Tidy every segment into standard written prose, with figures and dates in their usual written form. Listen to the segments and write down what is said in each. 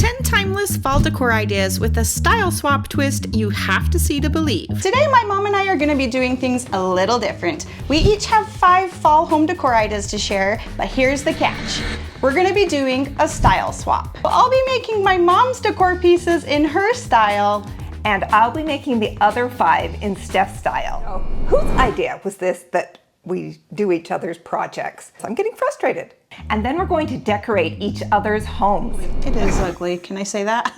10 timeless fall decor ideas with a style swap twist you have to see to believe. Today, my mom and I are gonna be doing things a little different. We each have 5 fall home decor ideas to share, but here's the catch. We're gonna be doing a style swap. I'll be making my mom's decor pieces in her style, and I'll be making the other 5 in Steph's style. Oh, whose idea was this that we do each other's projects? So I'm getting frustrated. And then we're going to decorate each other's homes. It is ugly, can I say that?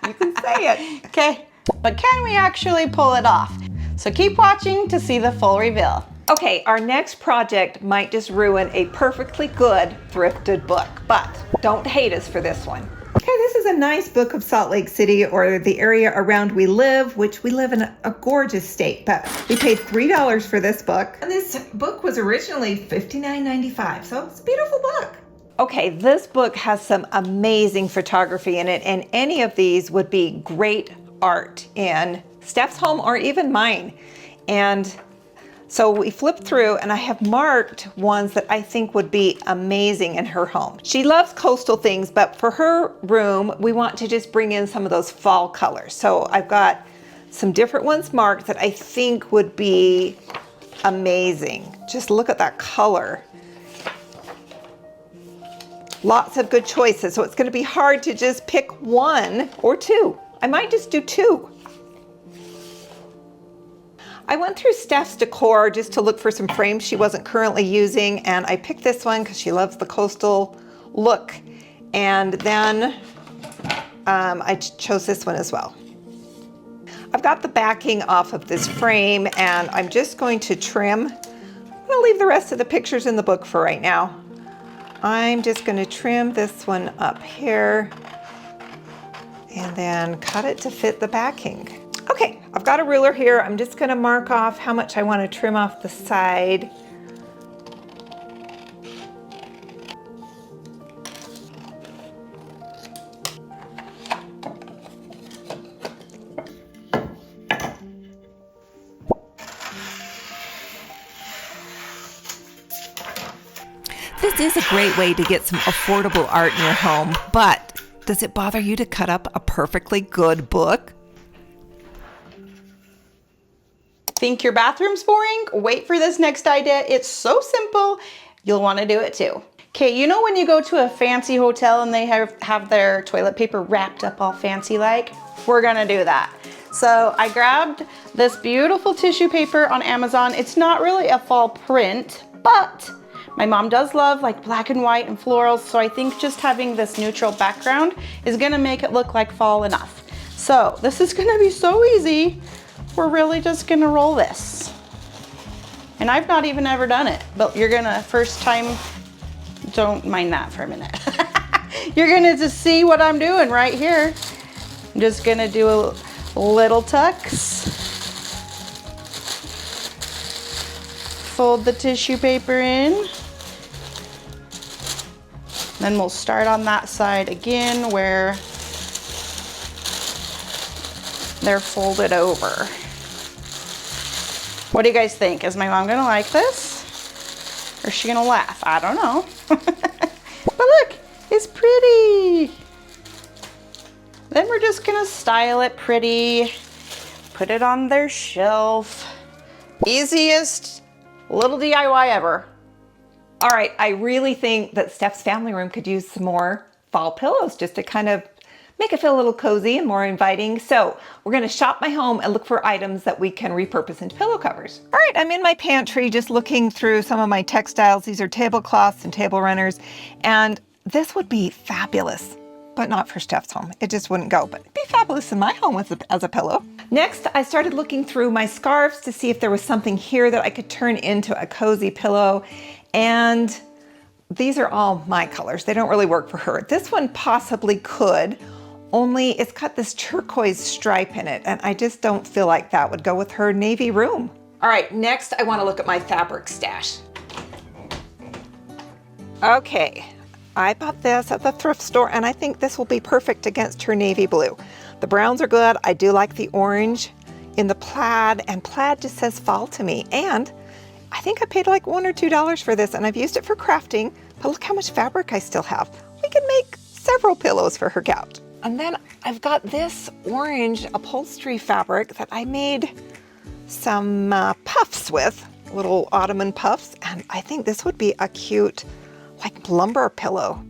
You can say it. Okay, but can we actually pull it off? So keep watching to see the full reveal. Okay, our next project might just ruin a perfectly good thrifted book, but don't hate us for this one. Okay, this is a nice book of Salt Lake City, or the area around we live, which we live in a gorgeous state, but we paid $3 for this book. And this book was originally $59.95, so it's a beautiful book. Okay, this book has some amazing photography in it, and any of these would be great art in Steph's home or even mine. And so we flipped through, and I have marked ones that I think would be amazing in her home. She loves coastal things, but for her room, we want to just bring in some of those fall colors. So I've got some different ones marked that I think would be amazing. Just look at that color. Lots of good choices, so it's gonna be hard to just pick 1 or 2. I might just do 2. I went through Steph's decor just to look for some frames she wasn't currently using, and I picked this one because she loves the coastal look. And then I chose this one as well. I've got the backing off of this frame, and I'm just going to trim. I'm gonna leave the rest of the pictures in the book for right now. I'm just gonna trim this one up here and then cut it to fit the backing. Okay, I've got a ruler here. I'm just gonna mark off how much I wanna trim off the side. This is a great way to get some affordable art in your home, but does it bother you to cut up a perfectly good book? Think your bathroom's boring? Wait for this next idea. It's so simple, you'll want to do it too. Okay, you know when you go to a fancy hotel and they have their toilet paper wrapped up all fancy like? We're gonna do that. So I grabbed this beautiful tissue paper on Amazon. It's not really a fall print, but my mom does love like black and white and florals, so I think just having this neutral background is gonna make it look like fall enough. So this is gonna be so easy. We're really just gonna roll this. And I've not even ever done it, but you're gonna, first time, don't mind that for a minute. You're gonna just see what I'm doing right here. I'm just gonna do a little tucks. Fold the tissue paper in. Then we'll start on that side again where they're folded over. What do you guys think? Is my mom gonna like this? Or is she gonna laugh? I don't know. But look, it's pretty. Then we're just gonna style it pretty, put it on their shelf. Easiest little DIY ever. All right, I really think that Steph's family room could use some more fall pillows just to kind of make it feel a little cozy and more inviting. So we're gonna shop my home and look for items that we can repurpose into pillow covers. All right, I'm in my pantry just looking through some of my textiles. These are tablecloths and table runners, and this would be fabulous, but not for Steph's home. It just wouldn't go, but it'd be fabulous in my home as a pillow. Next, I started looking through my scarves to see if there was something here that I could turn into a cozy pillow, and these are all my colors. They don't really work for her. This one possibly could, only it's got this turquoise stripe in it, and I just don't feel like that would go with her navy room. All right, next I want to look at my fabric stash. Okay, I bought this at the thrift store, and I think this will be perfect against her navy blue. The browns are good. I do like the orange in the plaid, and plaid just says fall to me. And I think I paid like $1 or $2 for this, and I've used it for crafting, but look how much fabric I still have. We could make several pillows for her couch. And then I've got this orange upholstery fabric that I made some puffs with, little ottoman puffs, and I think this would be a cute like lumbar pillow.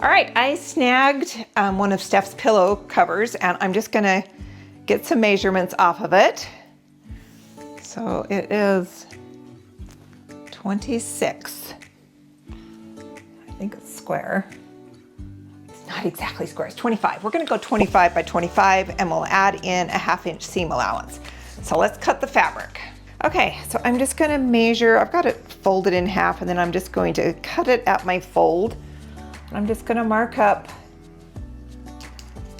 All right, I snagged one of Steph's pillow covers and I'm just gonna get some measurements off of it. So it is 26. I think it's square. It's not exactly square, it's 25. We're gonna go 25 by 25 and we'll add in a 1/2 inch seam allowance. So let's cut the fabric. Okay, so I'm just gonna measure, I've got it folded in half and then I'm just going to cut it at my fold. I'm just gonna mark up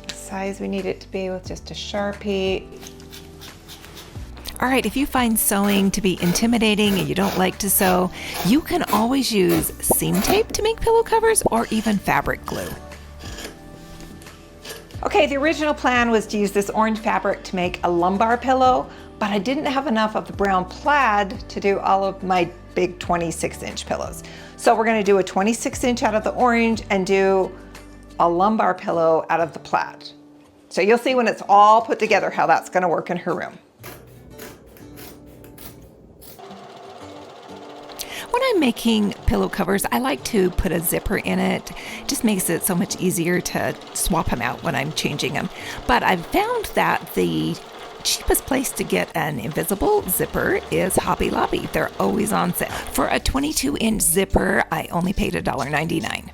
the size we need it to be with just a Sharpie. All right, if you find sewing to be intimidating and you don't like to sew, you can always use seam tape to make pillow covers or even fabric glue. Okay, the original plan was to use this orange fabric to make a lumbar pillow, but I didn't have enough of the brown plaid to do all of my big 26-inch pillows. So we're gonna do a 26-inch out of the orange and do a lumbar pillow out of the plaid. So you'll see when it's all put together how that's gonna work in her room. When I'm making pillow covers, I like to put a zipper in it. It just makes it so much easier to swap them out when I'm changing them. But I've found that the cheapest place to get an invisible zipper is Hobby Lobby. They're always on sale. For a 22-inch zipper, I only paid $1.99.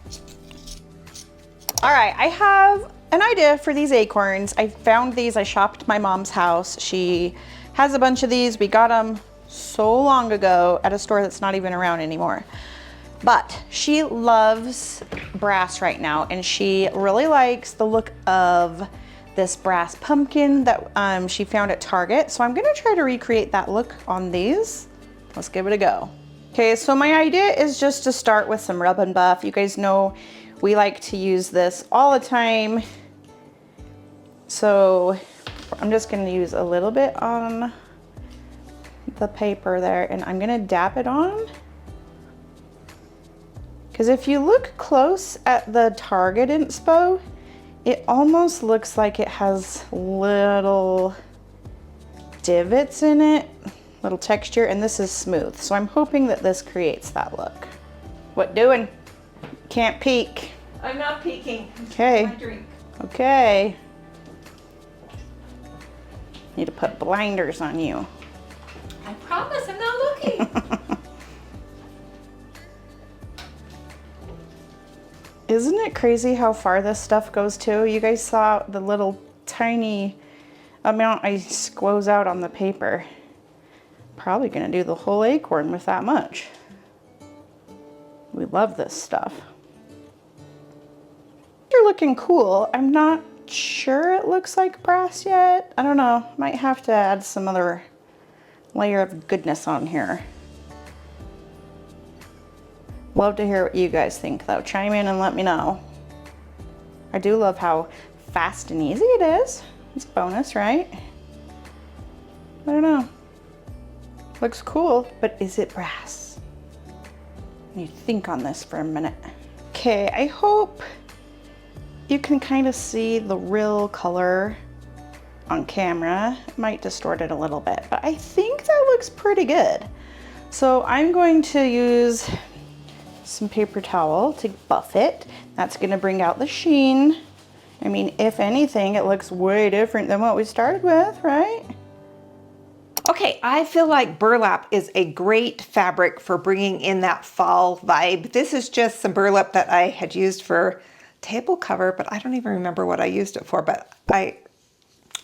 All right, I have an idea for these acorns. I found these, I shopped my mom's house. She has a bunch of these. We got them so long ago at a store that's not even around anymore. But she loves brass right now and she really likes the look of this brass pumpkin that she found at Target. So I'm gonna try to recreate that look on these. Let's give it a go. Okay, so my idea is just to start with some rub and buff. You guys know we like to use this all the time. So I'm just gonna use a little bit on the paper there and I'm gonna dab it on. Because if you look close at the Target inspo, it almost looks like it has little divots in it, little texture, and this is smooth. So I'm hoping that this creates that look. What doing? Can't peek. I'm not peeking. Okay. My drink. Okay. Need to put blinders on you. I promise I'm not looking. Isn't it crazy how far this stuff goes to? You guys saw the little tiny amount I squoze out on the paper. Probably gonna do the whole acorn with that much. We love this stuff. You're looking cool. I'm not sure it looks like brass yet. I don't know, might have to add some other layer of goodness on here. Love to hear what you guys think though. Chime in and let me know. I do love how fast and easy it is. It's a bonus, right? I don't know. Looks cool, but is it brass? You think on this for a minute. Okay, I hope you can kind of see the real color on camera. It might distort it a little bit, but I think that looks pretty good. So I'm going to use some paper towel to buff it. That's gonna bring out the sheen. I mean, if anything, it looks way different than what we started with, right? Okay, I feel like burlap is a great fabric for bringing in that fall vibe. This is just some burlap that I had used for table cover, but I don't even remember what I used it for, but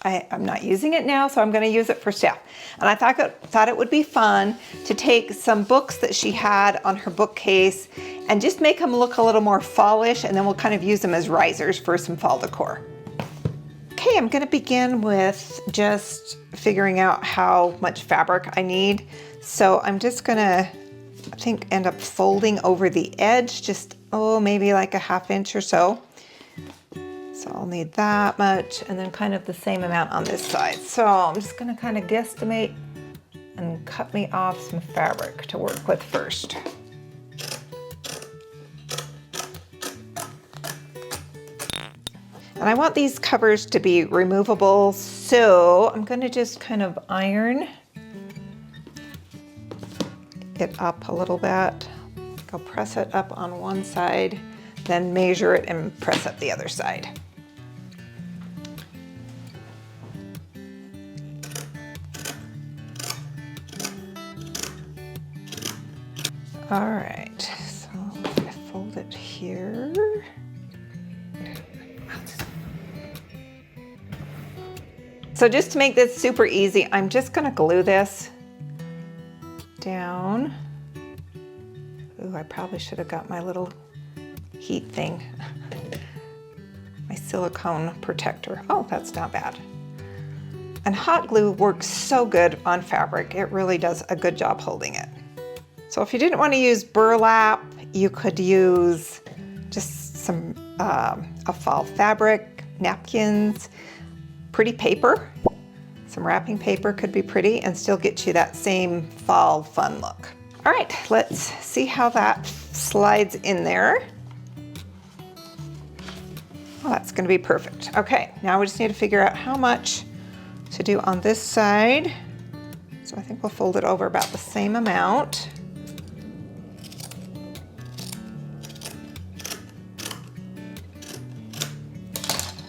I'm not using it now, so I'm gonna use it for Steph. And I thought it would be fun to take some books that she had on her bookcase and just make them look a little more fallish, and then we'll kind of use them as risers for some fall decor. Okay, I'm gonna begin with just figuring out how much fabric I need. So I'm just gonna, I think, end up folding over the edge, just, maybe like a 1/2 inch or so. So I'll need that much, and then kind of the same amount on this side. So I'm just gonna kind of guesstimate and cut me off some fabric to work with first. And I want these covers to be removable, so I'm going to just kind of iron it up a little bit. I'll press it up on one side, then measure it and press up the other side. All right, so I fold it here. So just to make this super easy, I'm just gonna glue this down. Ooh, I probably should have got my little heat thing. My silicone protector. Oh, that's not bad. And hot glue works so good on fabric. It really does a good job holding it. So if you didn't want to use burlap, you could use just some a fall fabric, napkins, pretty paper. Some wrapping paper could be pretty and still get you that same fall fun look. All right, let's see how that slides in there. Oh, that's gonna be perfect. Okay, now we just need to figure out how much to do on this side. So I think we'll fold it over about the same amount.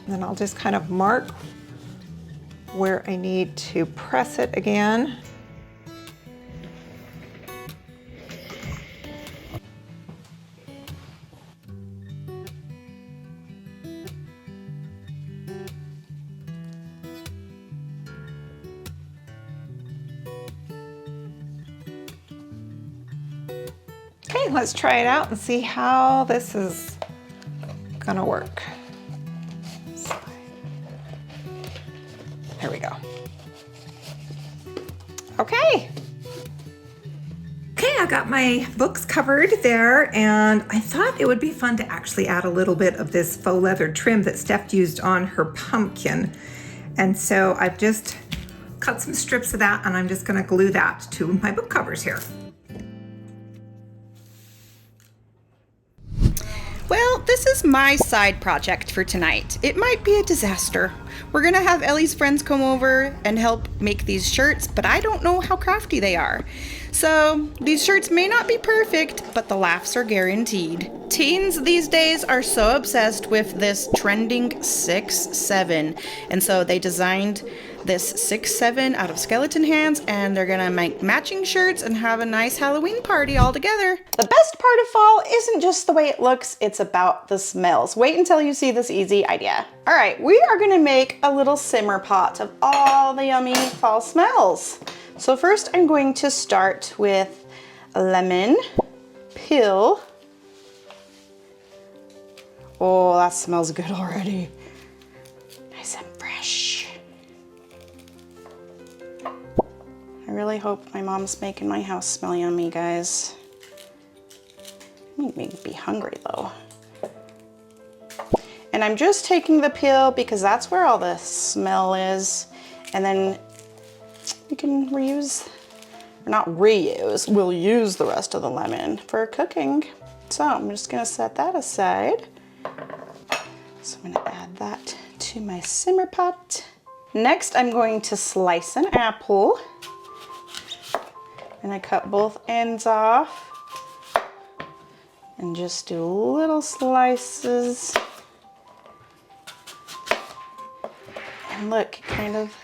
And then I'll just kind of mark where I need to press it again. Okay, let's try it out and see how this is gonna work. There we go. Okay. Okay, I got my books covered there, and I thought it would be fun to actually add a little bit of this faux leather trim that Steph used on her pumpkin. And so I've just cut some strips of that, and I'm just gonna glue that to my book covers here. Well, this is my side project for tonight. It might be a disaster. We're gonna have Ellie's friends come over and help make these shirts, but I don't know how crafty they are. So these shirts may not be perfect, but the laughs are guaranteed. Teens these days are so obsessed with this trending 6'7", and so they designed this 6'7" out of skeleton hands, and they're gonna make matching shirts and have a nice Halloween party all together. The best part of fall isn't just the way it looks, it's about the smells. Wait until you see this easy idea. All right, we are gonna make a little simmer pot of all the yummy fall smells. So first I'm going to start with a lemon peel. Oh, that smells good already. Nice and fresh. I really hope my mom's making my house smell yummy, guys. Made me be hungry though. And I'm just taking the peel because that's where all the smell is. And then we can reuse, or not reuse, we'll use the rest of the lemon for cooking. So I'm just gonna set that aside. So I'm gonna add that to my simmer pot. Next, I'm going to slice an apple. And I cut both ends off and just do little slices. And look, it kind of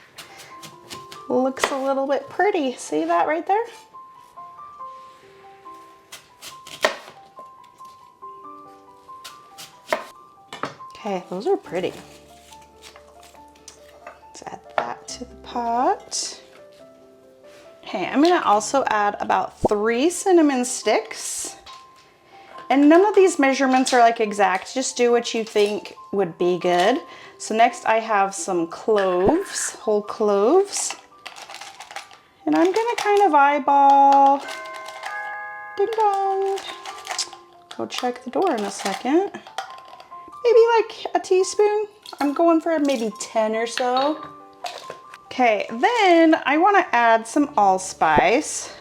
looks a little bit pretty. See that right there? Okay, those are pretty. Let's add that to the pot. Okay, I'm gonna also add about 3 cinnamon sticks. And none of these measurements are like exact, just do what you think would be good. So next I have some cloves, whole cloves. And I'm gonna kind of eyeball, ding dong. Go check the door in a second. Maybe like a teaspoon. I'm going for maybe 10 or so. Okay, then I wanna add some allspice.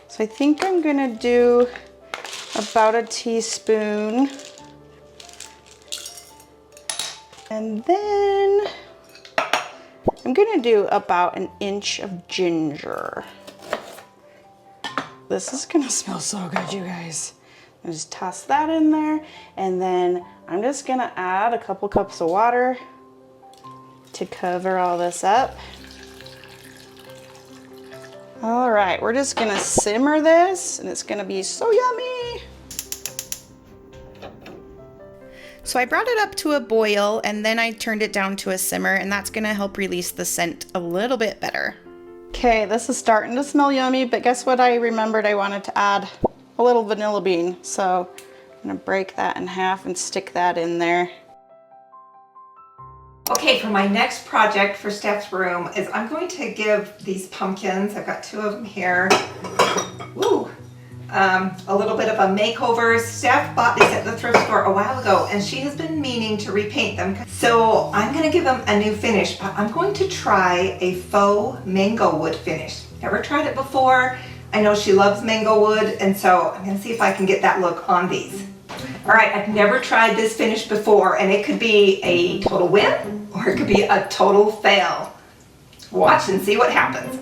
So I think I'm gonna do about a teaspoon. And then I'm gonna do about an inch of ginger. This is gonna smell so good, you guys. I'll just toss that in there, and then I'm just gonna add a couple cups of water to cover all this up. All right, we're just gonna simmer this, and it's gonna be so yummy. So I brought it up to a boil and then I turned it down to a simmer, and that's gonna help release the scent a little bit better. Okay, this is starting to smell yummy, but guess what? I remembered I wanted to add a little vanilla bean. So I'm gonna break that in half and stick that in there. Okay, for my next project for Steph's room is I'm going to give these pumpkins, I've got 2 of them here, woo, a little bit of a makeover. Steph bought these at the thrift store a while ago and she has been meaning to repaint them. So I'm going to give them a new finish, but I'm going to try a faux mango wood finish. Never tried it before. I know she loves mango wood, and so I'm going to see if I can get that look on these. All right, I've never tried this finish before, and it could be a total win or it could be a total fail. Watch and see what happens.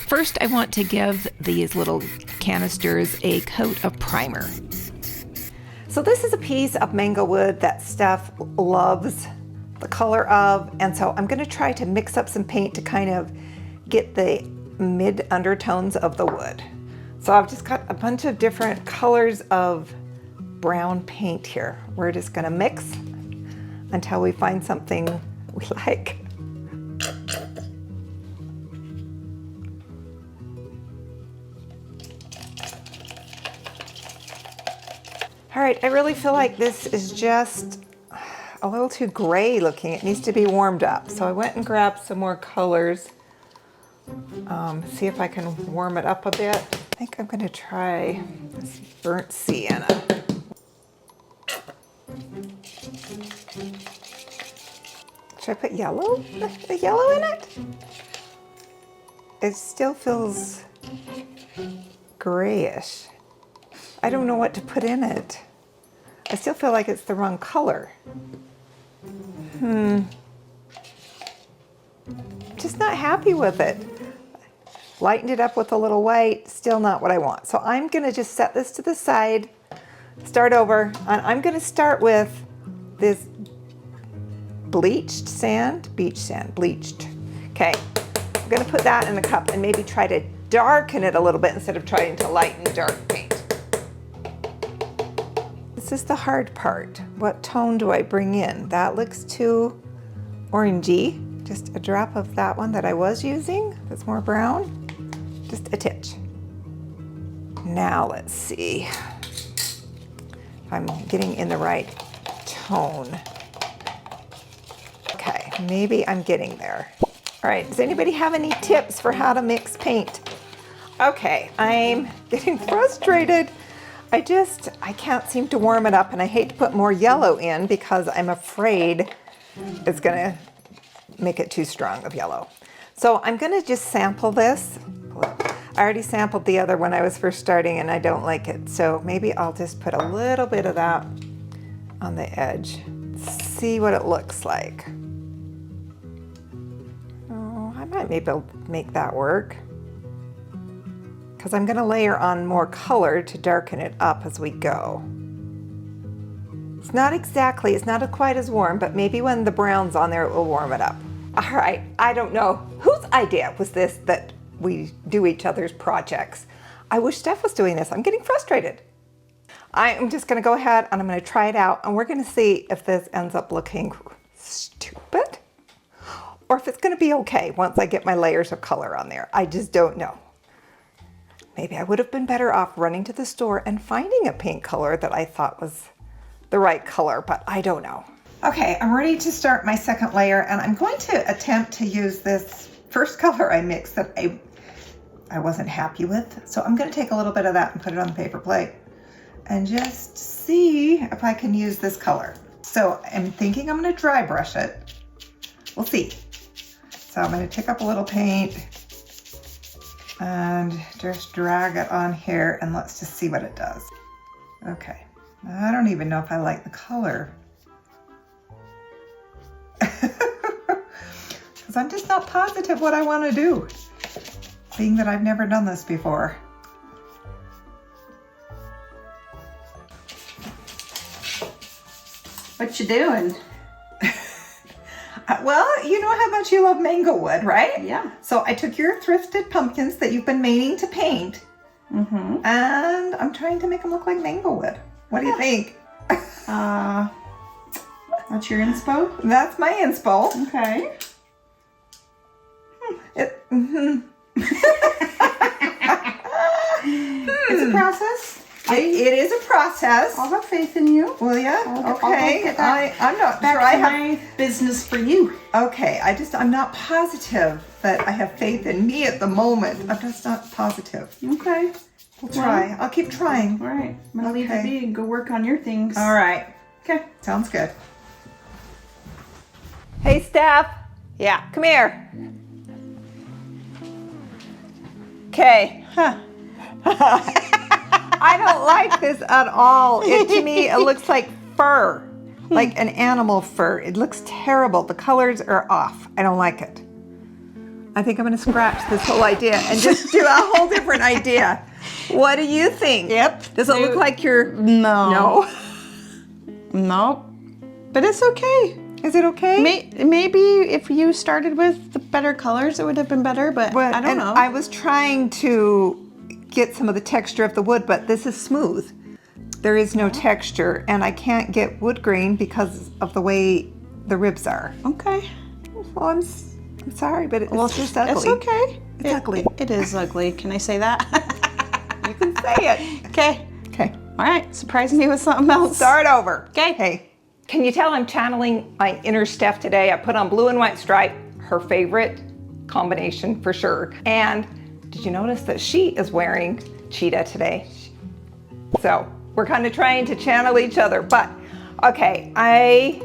First, I want to give these little canisters a coat of primer. So this is a piece of mango wood that Steph loves the color of, and so I'm going to try to mix up some paint to kind of get the mid undertones of the wood. So I've just got a bunch of different colors of brown paint here. We're just going to mix until we find something we like. All right, I really feel like this is just a little too gray looking. It needs to be warmed up. So I went and grabbed some more colors. See if I can warm it up a bit. I think I'm gonna try this burnt sienna. Should I put yellow? The yellow in it? It still feels grayish. I don't know what to put in it. I still feel like it's the wrong color. Just not happy with it. Lightened it up with a little white, still not what I want. So I'm gonna just set this to the side, start over, and I'm gonna start with this bleached sand, beach sand, bleached. Okay, I'm gonna put that in a cup and maybe try to darken it a little bit instead of trying to lighten dark paint. This is the hard part. What tone do I bring in? That looks too orangey. Just a drop of that one that I was using that's more brown. Just a titch. Now let's see if I'm getting in the right tone. Okay, maybe I'm getting there. All right, does anybody have any tips for how to mix paint? Okay, I'm getting frustrated. I can't seem to warm it up, and I hate to put more yellow in because I'm afraid it's gonna make it too strong of yellow. So I'm gonna just sample this. I already sampled the other when I was first starting and I don't like it. So maybe I'll just put a little bit of that on the edge. See what it looks like. Oh, I might maybe make that work. Because I'm gonna layer on more color to darken it up as we go. It's not quite as warm, but maybe when the brown's on there, it will warm it up. All right, I don't know whose idea was this that we do each other's projects. I wish Steph was doing this. I'm getting frustrated. I'm just gonna go ahead and I'm gonna try it out, and we're gonna see if this ends up looking stupid or if it's gonna be okay once I get my layers of color on there. I just don't know. Maybe I would have been better off running to the store and finding a paint color that I thought was the right color, but I don't know. Okay, I'm ready to start my second layer, and I'm going to attempt to use this first color I mixed that I wasn't happy with. So I'm going to take a little bit of that and put it on the paper plate and just see if I can use this color. So I'm thinking I'm going to dry brush it. We'll see. So I'm going to pick up a little paint and just drag it on here, and let's just see what it does. Okay, I don't even know if I like the color. because I'm just not positive what I want to do, being that I've never done this before. What you doing? Well, you know how much you love mango wood, right? Yeah. So I took your thrifted pumpkins that you've been meaning to paint, and I'm trying to make them look like mango wood. What do you think? That's your inspo? That's my inspo. Okay. It's a process. It is a process. I'll have faith in you. Will ya? I'll Okay. get that I'm not back sure to I have. my business for you. Okay, I'm not positive that I have faith in me at the moment. I'm just not positive. Okay. We'll try. I'll keep trying. All right. I'm gonna leave Okay. it be and go work on your things. All right. Okay. Sounds good. Hey, Steph. Yeah. Come here. Okay. I don't like this at all. To me, it looks like fur, like an animal fur. It looks terrible. The colors are off. I don't like it. I think I'm going to scratch this whole idea and just do a whole different idea. What do you think? Yep. Does it look like you're... No. No? But it's okay. Is it okay? Maybe if you started with the better colors, it would have been better, but I don't know. I was trying to get some of the texture of the wood, but this is smooth. There is no texture, and I can't get wood grain because of the way the ribs are. Okay. Well, I'm sorry, but it's just ugly. It's okay. It's ugly. It is ugly. Can I say that? You can say it. Okay. Okay. All right. Surprise me with something else. Start over. Okay. Hey. Can you tell I'm channeling my inner Steph today? I put on blue and white stripe, her favorite combination for sure. And did you notice that she is wearing cheetah today? So we're kind of trying to channel each other, but okay, I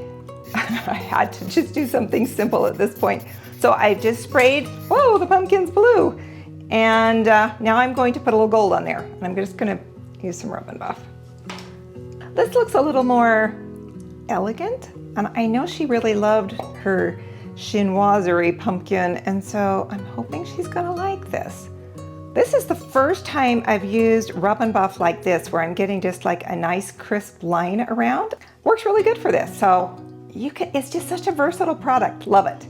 had to just do something simple at this point. So I just sprayed, whoa, the pumpkin's blue. And now I'm going to put a little gold on there. And I'm just gonna use some rub and buff. This looks a little more elegant. And I know she really loved her chinoiserie pumpkin. And so I'm hoping she's gonna like this. This is the first time I've used rub and buff like this, where I'm getting just like a nice crisp line around. Works really good for this. So it's just such a versatile product. Love it.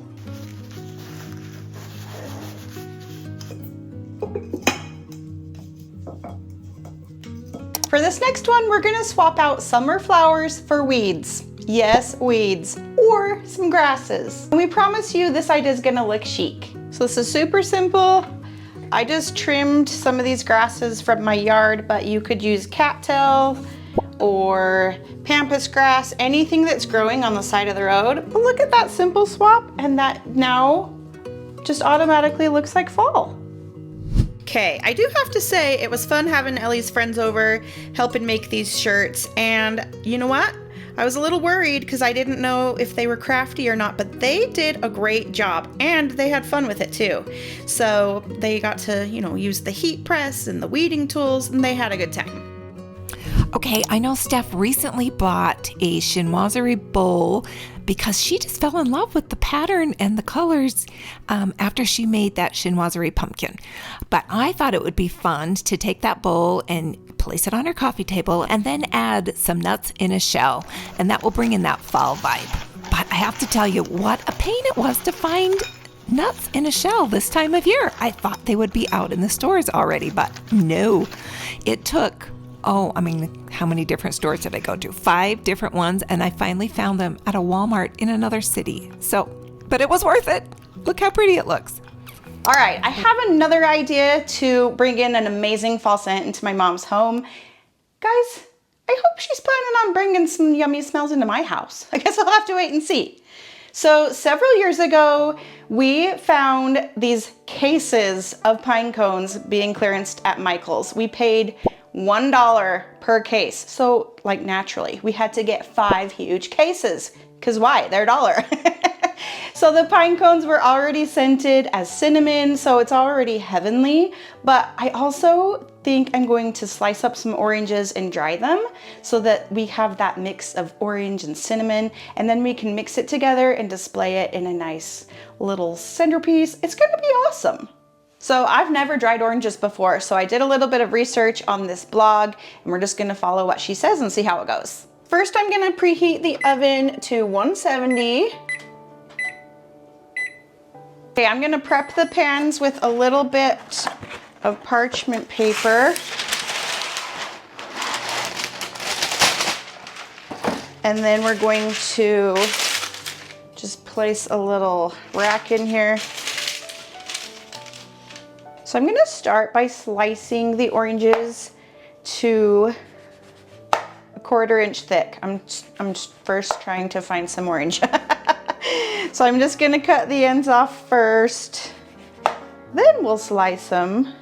For this next one, we're gonna swap out summer flowers for weeds. Yes, weeds, or some grasses. And we promise you this idea is gonna look chic. So this is super simple. I just trimmed some of these grasses from my yard, but you could use cattail or pampas grass, anything that's growing on the side of the road. But look at that simple swap, and that now just automatically looks like fall. Okay, I do have to say it was fun having Ellie's friends over, helping make these shirts, and you know what? I was a little worried because I didn't know if they were crafty or not, but they did a great job and they had fun with it too. So they got to, use the heat press and the weeding tools, and they had a good time. Okay, I know Steph recently bought a chinoiserie bowl because she just fell in love with the pattern and the colors after she made that chinoiserie pumpkin. But I thought it would be fun to take that bowl and place it on her coffee table and then add some nuts in a shell, and that will bring in that fall vibe. But I have to tell you, what a pain it was to find nuts in a shell this time of year. I thought they would be out in the stores already, but no. It took how many different stores did I go to? 5 different ones, and I finally found them at a Walmart in another city. But it was worth it. Look how pretty it looks. All right, I have another idea to bring in an amazing fall scent into my mom's home. Guys, I hope she's planning on bringing some yummy smells into my house. I guess I'll have to wait and see. So several years ago, we found these cases of pine cones being clearanced at Michael's. We paid $1 per case. So naturally, we had to get 5 huge cases, because why? They're $1. So the pine cones were already scented as cinnamon, so it's already heavenly, but I also think I'm going to slice up some oranges and dry them so that we have that mix of orange and cinnamon, and then we can mix it together and display it in a nice little centerpiece. It's gonna be awesome. So I've never dried oranges before, so I did a little bit of research on this blog, and we're just gonna follow what she says and see how it goes. First, I'm gonna preheat the oven to 170. Okay, I'm gonna prep the pans with a little bit of parchment paper. And then we're going to just place a little rack in here. So I'm gonna start by slicing the oranges to a 1/4 inch thick. I'm first trying to find some orange. So I'm just gonna cut the ends off first. Then we'll slice them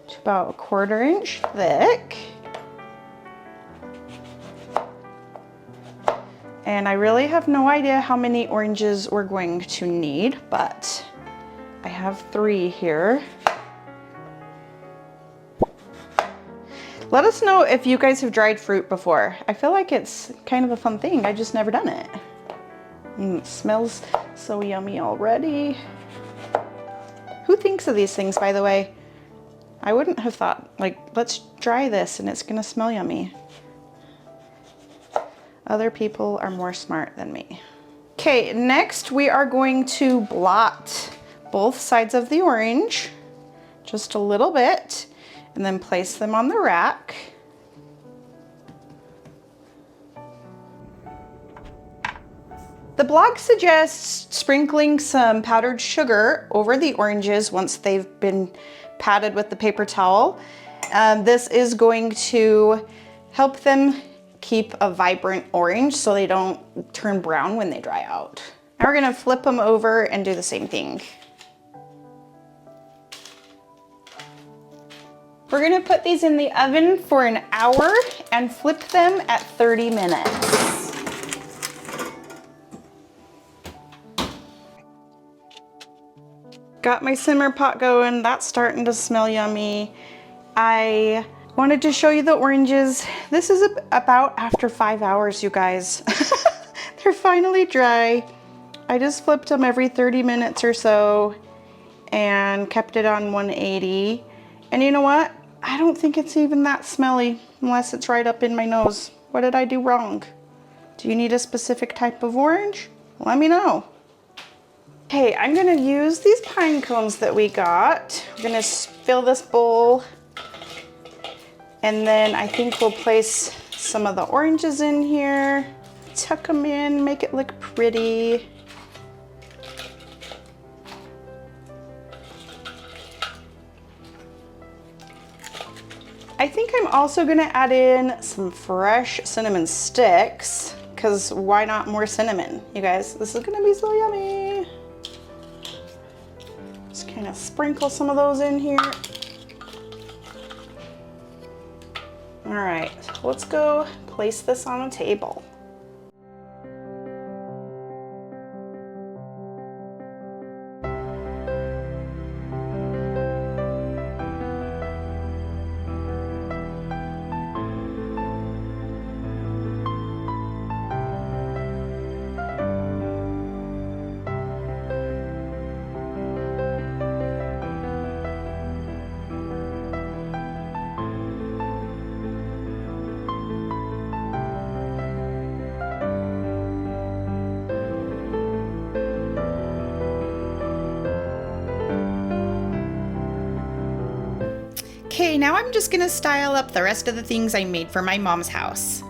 to about a 1/4 inch thick. And I really have no idea how many oranges we're going to need, but I have 3 here. Let us know if you guys have dried fruit before. I feel like it's kind of a fun thing. I've just never done it. It smells so yummy already. Who thinks of these things, by the way? I wouldn't have thought, like, let's dry this and it's gonna smell yummy. Other people are more smart than me. Okay, next we are going to blot both sides of the orange, just a little bit, and then place them on the rack. The blog suggests sprinkling some powdered sugar over the oranges once they've been patted with the paper towel. This is going to help them keep a vibrant orange so they don't turn brown when they dry out. Now we're gonna flip them over and do the same thing. We're gonna put these in the oven for an hour and flip them at 30 minutes. Got my simmer pot going. That's starting to smell yummy. I wanted to show you the oranges. This is about after 5 hours, you guys. They're finally dry. I just flipped them every 30 minutes or so and kept it on 180. And you know what? I don't think it's even that smelly unless it's right up in my nose. What did I do wrong? Do you need a specific type of orange? Let me know. Okay, I'm gonna use these pine cones that we got. We're gonna fill this bowl, and then I think we'll place some of the oranges in here, tuck them in, make it look pretty. I think I'm also gonna add in some fresh cinnamon sticks, because why not more cinnamon, you guys? This is gonna be so yummy. Just kind of sprinkle some of those in here. All right, let's go place this on a table. Okay, now I'm just gonna style up the rest of the things I made for my mom's house.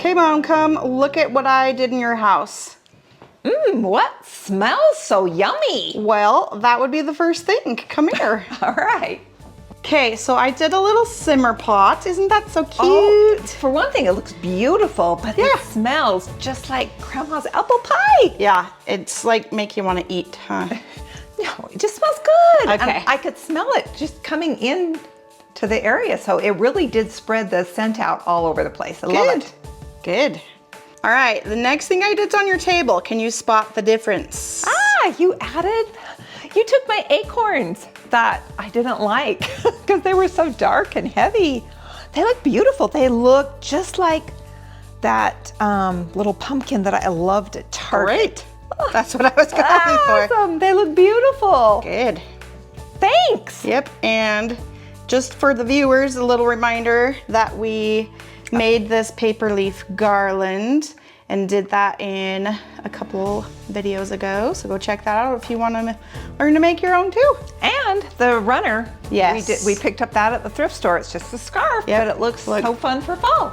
Okay, Mom, come look at what I did in your house. What smells so yummy? Well, that would be the first thing. Come here. All right. Okay, so I did a little simmer pot. Isn't that so cute? Oh, for one thing, it looks beautiful, but Yeah. it smells just like Grandma's apple pie. Yeah, it's like make you want to eat, huh? No, it just smells good. Okay. And I could smell it just coming in to the area. So it really did spread the scent out all over the place. I love it. Good. All right, the next thing I did's on your table. Can you spot the difference? You took my acorns that I didn't like because they were so dark and heavy. They look beautiful. They look just like that little pumpkin that I loved at Target. Great. That's what I was going for. Awesome. They look beautiful. Good. Thanks. Yep, and just for the viewers, a little reminder that we made this paper leaf garland and did that in a couple videos ago. So go check that out if you want to learn to make your own too. And the runner. Yes. We picked up that at the thrift store. It's just a scarf, Yep. but it looks Look. so fun for fall.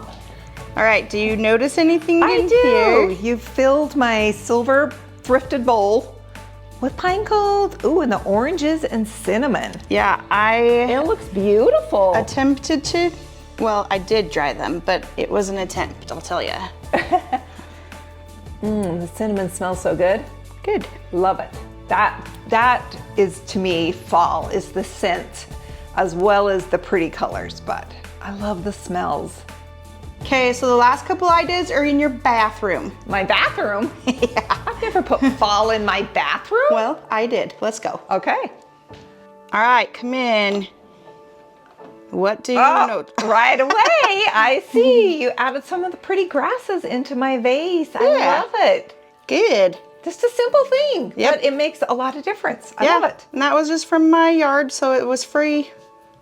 All right, do you notice anything I in do. here? You filled my silver thrifted bowl with pine cones. Ooh, and the oranges and cinnamon. Yeah, I It looks beautiful. attempted to, well, I did dry them, but it was an attempt, I'll tell you. The cinnamon smells so good. Good. Love it. That is, to me, fall is the scent as well as the pretty colors, but I love the smells. Okay, so the last couple ideas are in your bathroom. My bathroom? Yeah. I've never put fall in my bathroom. Well, I did. Let's go. Okay. All right, come in. What do you note? Right away, I see. You added some of the pretty grasses into my vase. I Yeah. love it. Good. Just a simple thing, Yep. but it makes a lot of difference. I Yeah, love it. and that was just from my yard, so it was free.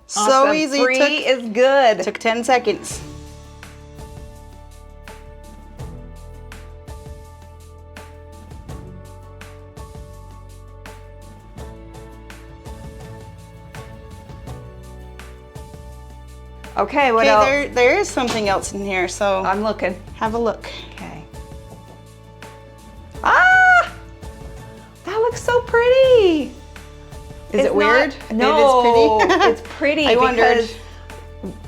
So Awesome. easy. Free is good. Took 10 seconds. Okay, what else? Okay, there is something else in here, so I'm looking. have a look. Okay. Ah! That looks so pretty. Is it weird? No, It is pretty? it's pretty I wondered.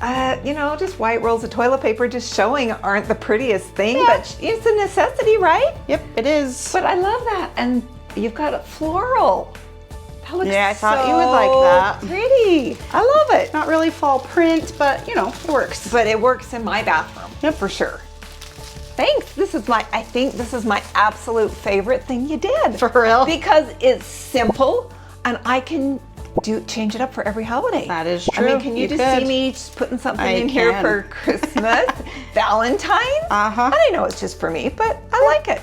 because, just white rolls of toilet paper just showing aren't the prettiest thing, but it's a necessity, right? Yep, it is. But I love that. And you've got a floral. That looks Yeah, I thought you would so like that. pretty. I love it. Not really fall print, but it works. But it works in my bathroom. Yep. For sure. Thanks. I think this is my absolute favorite thing you did. For real? Because it's simple and I can change it up for every holiday. That is I mean, true. can you You just could. see me just putting something I in here can. for Christmas, Valentine's? Uh-huh. And I know it's just for me, but I like it.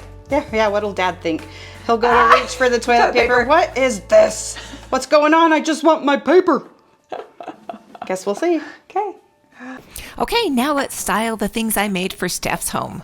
Yeah, what'll Dad think? He'll go to reach for the toilet paper. paper. What is this? What's going on? I just want my paper. Guess we'll see. Okay. Okay, now let's style the things I made for Steph's home.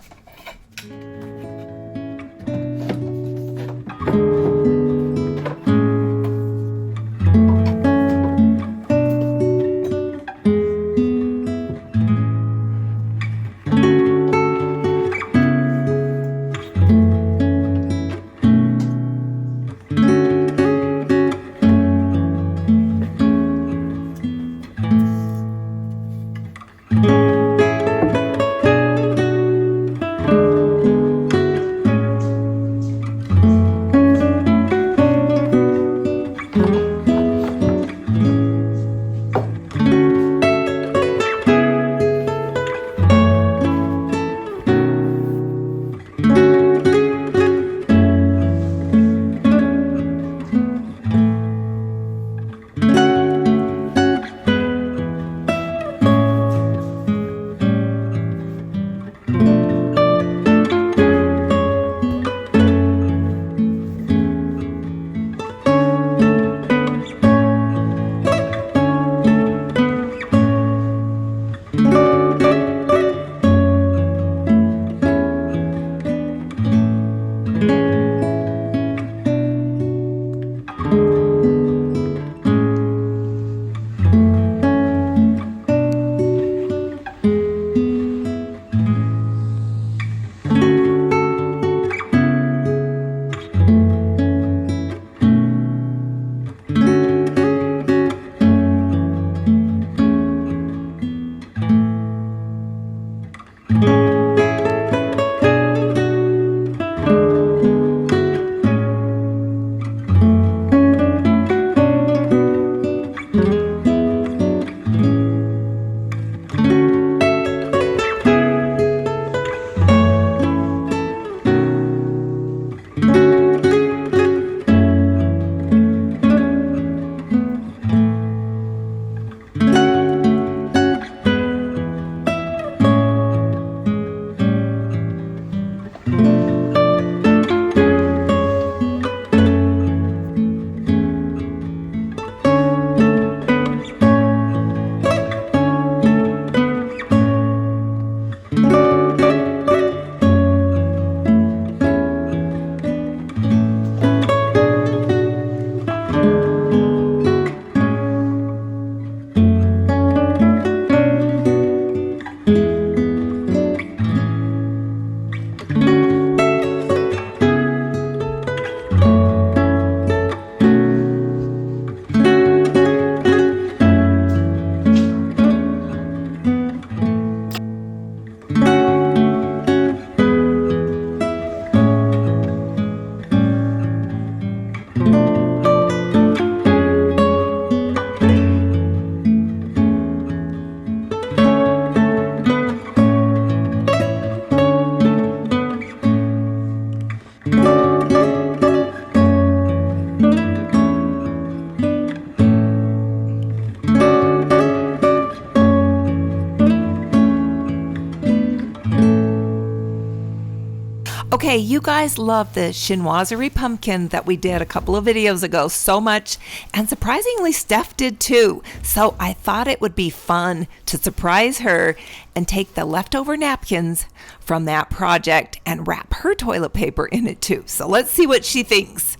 Okay, you guys love the chinoiserie pumpkin that we did a couple of videos ago so much, and surprisingly Steph did too. So I thought it would be fun to surprise her and take the leftover napkins from that project and wrap her toilet paper in it too. So let's see what she thinks.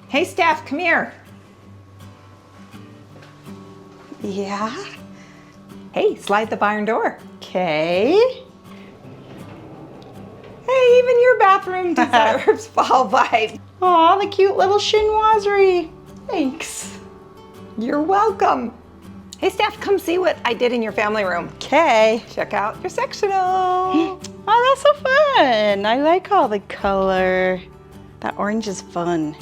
Hey, Steph, come here. Yeah. Hey, slide the barn door. Okay. Hey, even your bathroom deserves fall vibes. Aw, the cute little chinoiserie. Thanks. You're welcome. Hey, Steph, come see what I did in your family room. Okay. Check out your sectional. Oh, that's so fun. I like all the color. That orange is fun.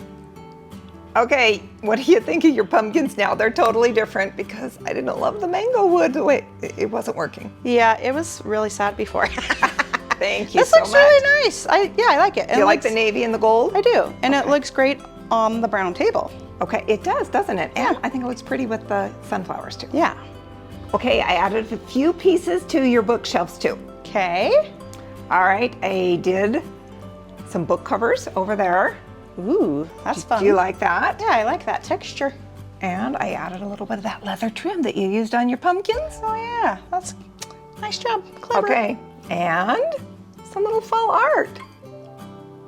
Okay, what do you think of your pumpkins now? They're totally different because I didn't love the mango wood. Wait, it wasn't working. Yeah, it was really sad before. Thank you This so looks much. really nice. I like it. Do you like the navy and the gold? I do. And it looks great on the brown table. Okay, it does, doesn't it? And Yeah. I think it looks pretty with the sunflowers too. Yeah. Okay, I added a few pieces to your bookshelves too. Okay. All right, I did some book covers over there. Ooh, that's fun. Do you like that? Yeah, I like that texture. And I added a little bit of that leather trim that you used on your pumpkins. Oh yeah, that's nice job. Clever. Okay, and some little fall art.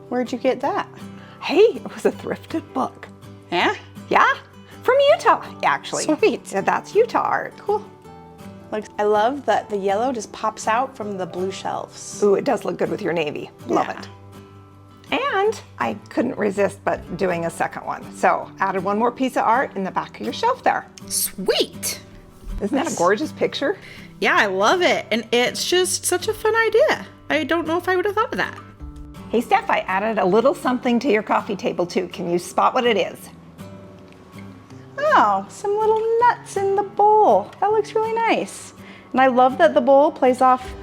Where'd you get that? Hey, it was a thrifted book. Yeah. Yeah, from Utah, actually. Sweet. Yeah, that's Utah art. Cool. Like, I love that the yellow just pops out from the blue shelves. Ooh, it does look good with your navy. Love Yeah. it. And I couldn't resist but doing a second one. So added one more piece of art in the back of your shelf there. Sweet. Isn't that a gorgeous picture? Yeah, I love it. And it's just such a fun idea. I don't know if I would have thought of that. Hey, Steph, I added a little something to your coffee table too. Can you spot what it is? Oh, some little nuts in the bowl. That looks really nice. And I love that the bowl plays off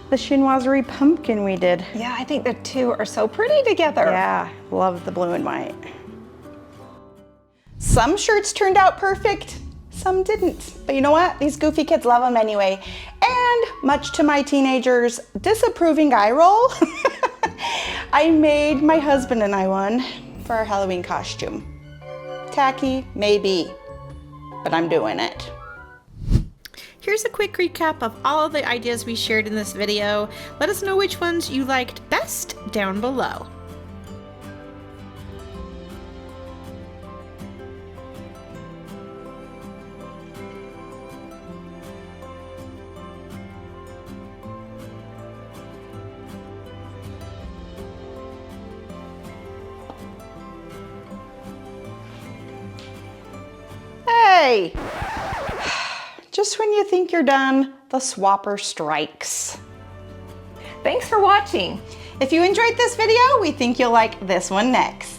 the chinoiserie pumpkin we did. Yeah, I think the two are so pretty together. Yeah, love the blue and white. Some shirts turned out perfect, some didn't. But you know what? These goofy kids love them anyway. And much to my teenagers' disapproving eye roll, I made my husband and I one for our Halloween costume. Tacky, maybe, but I'm doing it. Here's a quick recap of all of the ideas we shared in this video. Let us know which ones you liked best down below. Hey! Just when you think you're done, the swapper strikes. Thanks for watching. If you enjoyed this video, we think you'll like this one next.